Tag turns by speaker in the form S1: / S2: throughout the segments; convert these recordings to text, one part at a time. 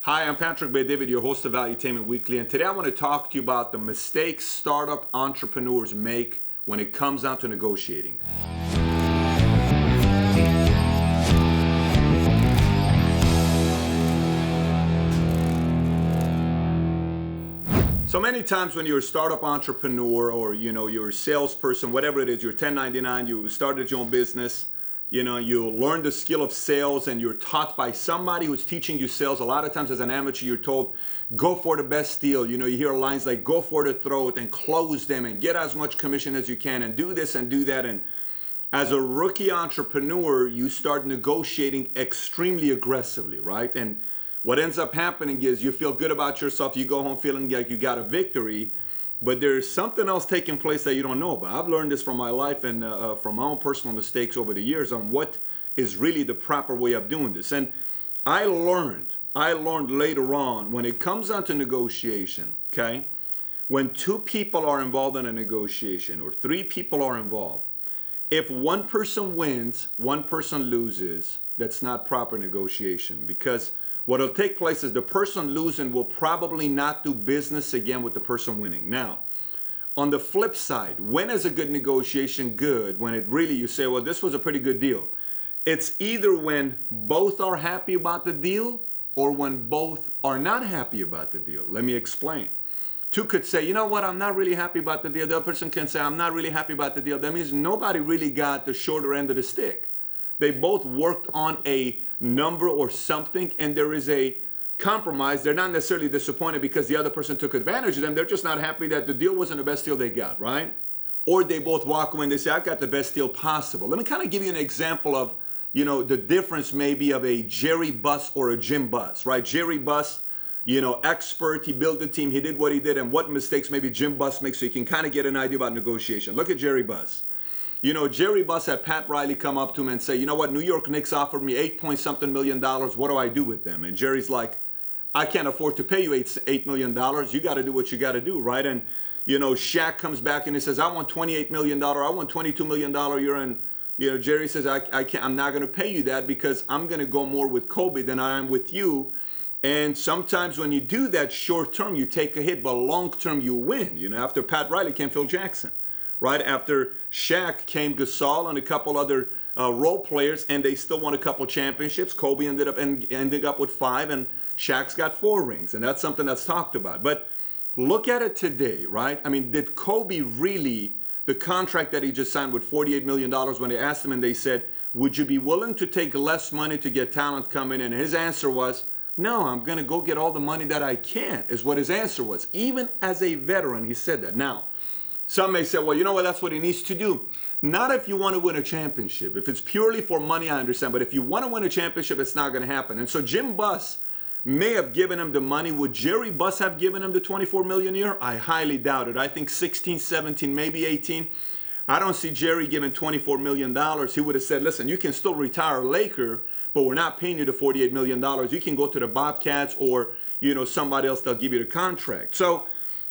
S1: Hi, I'm Patrick David, your host of Valuetainment Weekly, and today I want to talk to you about the mistakes startup entrepreneurs make when it comes down to negotiating. So many times when you're a startup entrepreneur or you're a salesperson, whatever it is, you're 1099, you started your own business, you learn the skill of sales and you're taught by somebody who's teaching you sales. A lot of times as an amateur, you're told, go for the best deal. You hear lines like, go for the throat and close them and get as much commission as you can and do this and do that. And as a rookie entrepreneur, you start negotiating extremely aggressively, right? And what ends up happening is you feel good about yourself. You go home feeling like you got a victory. But there's something else taking place that you don't know about. I've learned this from my life and from my own personal mistakes over the years on what is really the proper way of doing this. And I learned later on when it comes down to negotiation, okay? When two people are involved in a negotiation or three people are involved, if one person wins, one person loses, that's not proper negotiation, because what'll take place is the person losing will probably not do business again with the person winning. Now, on the flip side, when is a good negotiation good? When it really, you say, well, this was a pretty good deal. It's either when both are happy about the deal or when both are not happy about the deal. Let me explain. Two could say, you know what, I'm not really happy about the deal. The other person can say, I'm not really happy about the deal. That means nobody really got the shorter end of the stick. They both worked on a number or something, and there is a compromise. They're not necessarily disappointed because the other person took advantage of them. They're just not happy that the deal wasn't the best deal they got, right? Or they both walk away and they say, I got the best deal possible. Let me kind of give you an example of, the difference maybe of a Jerry Buss or a Jim Buss, right? Jerry Buss, expert, he built the team, he did what he did, and what mistakes maybe Jim Buss makes, so you can kind of get an idea about negotiation. Look at Jerry Buss. Jerry Buss had Pat Riley come up to him and say, you know what, New York Knicks offered me $8-point-something million. What do I do with them? And Jerry's like, I can't afford to pay you $8 million. You got to do what you got to do, right? And, Shaq comes back and he says, I want $28 million. I want $22 million. You're in, Jerry says, I can't, I'm not going to pay you that because I'm going to go more with Kobe than I am with you. And sometimes when you do that short term, you take a hit, but long term, you win. After Pat Riley came Phil Jackson. Right after Shaq came Gasol and a couple other role players, and they still won a couple championships. Kobe ended up with 5, and Shaq's got 4 rings, and that's something that's talked about. But look at it today, right? I mean, did Kobe really, the contract that he just signed with $48 million, when they asked him and they said, would you be willing to take less money to get talent coming in? And his answer was, no, I'm going to go get all the money that I can, is what his answer was. Even as a veteran, he said that. Now, some may say, well, you know what, that's what he needs to do. Not if you want to win a championship. If it's purely for money, I understand. But if you want to win a championship, it's not going to happen. And so Jim Buss may have given him the money. Would Jerry Buss have given him the $24 million a year? I highly doubt it. I think 16, 17, maybe 18. I don't see Jerry giving $24 million. He would have said, listen, you can still retire a Laker, but we're not paying you the $48 million. You can go to the Bobcats or, somebody else, they'll give you the contract. So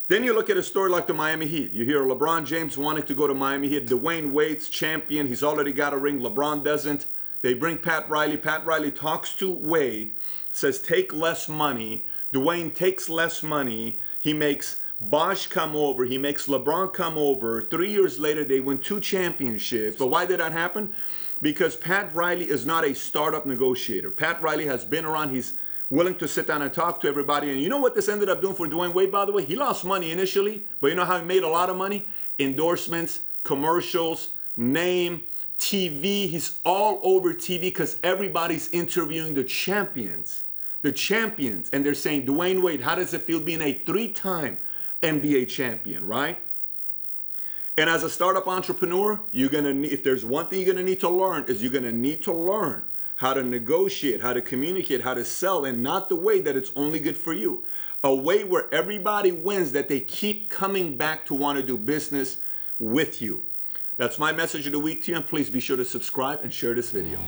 S1: then you look at a story like the Miami Heat. You hear LeBron James wanting to go to Miami Heat. Dwayne Wade's champion. He's already got a ring. LeBron doesn't. They bring Pat Riley. Pat Riley talks to Wade, says take less money. Dwayne takes less money. He makes Bosh come over. He makes LeBron come over. 3 years later, they win 2 championships. But why did that happen? Because Pat Riley is not a startup negotiator. Pat Riley has been around. He's willing to sit down and talk to everybody. And you know what this ended up doing for Dwayne Wade, by the way? He lost money initially, but you know how he made a lot of money? Endorsements, commercials, name, TV. He's all over TV because everybody's interviewing the champions. And they're saying, Dwayne Wade, how does it feel being a 3-time NBA champion, right? And as a startup entrepreneur, if there's one thing you're going to need to learn, is you're going to need to learn how to negotiate, how to communicate, how to sell, and not the way that it's only good for you. A way where everybody wins, that they keep coming back to want to do business with you. That's my message of the week to you, and please be sure to subscribe and share this video.